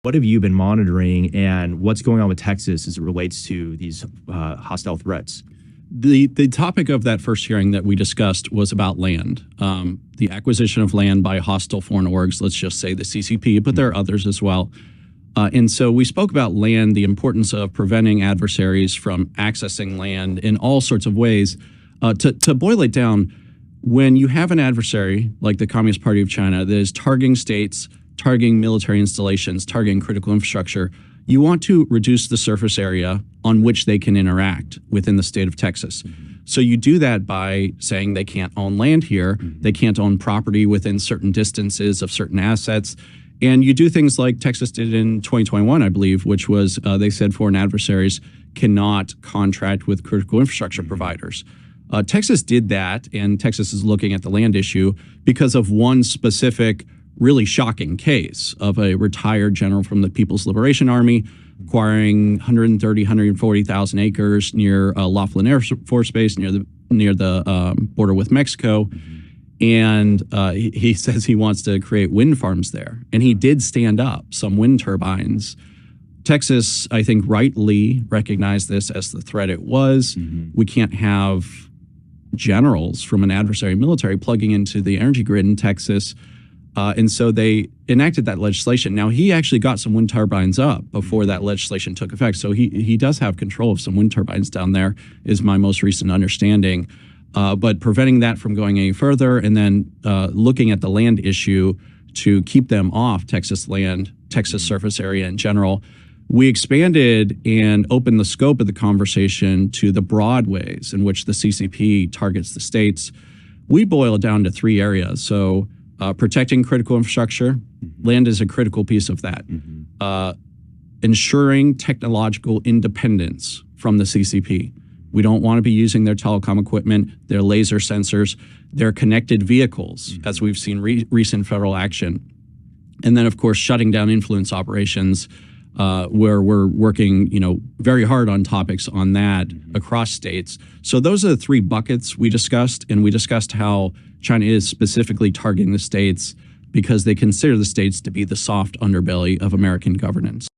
What have you been monitoring, and what's going on with Texas as it relates to these hostile threats? The topic of that first hearing that we discussed was about land, the acquisition of land by hostile foreign orgs, let's just say the CCP, but there are others as well. And so we spoke about land, the importance of preventing adversaries from accessing land in all sorts of ways. To boil it down, when you have an adversary like the Communist Party of China that is targeting states, targeting military installations, targeting critical infrastructure, you want to reduce the surface area on which they can interact within the state of Texas. So you do that by saying they can't own land here, they can't own property within certain distances of certain assets. And you do things like Texas did in 2021, I believe, which was they said foreign adversaries cannot contract with critical infrastructure providers. Texas did that, and Texas is looking at the land issue because of one specific really shocking case of a retired general from the People's Liberation Army acquiring 130, 140,000 acres near Laughlin Air Force Base near the border with Mexico. And he says he wants to create wind farms there. And he did stand up some wind turbines. Texas, I think, rightly recognized this as the threat it was. We can't have generals from an adversary military plugging into the energy grid in Texas. And so they enacted that legislation. Now, he actually got some wind turbines up before that legislation took effect. So he does have control of some wind turbines down there, is my most recent understanding. But preventing that from going any further, and then looking at the land issue to keep them off Texas land, Texas surface area in general, we expanded and opened the scope of the conversation to the broad ways in which the CCP targets the states. We boil it down to three areas. So protecting critical infrastructure, land is a critical piece of that. Ensuring technological independence from the CCP. We don't want to be using their telecom equipment, their laser sensors, their connected vehicles, as we've seen recent federal action. And then, of course, shutting down influence operations, where we're working, very hard on topics on that across states. So those are the three buckets we discussed, and we discussed how China is specifically targeting the states because they consider the states to be the soft underbelly of American governance.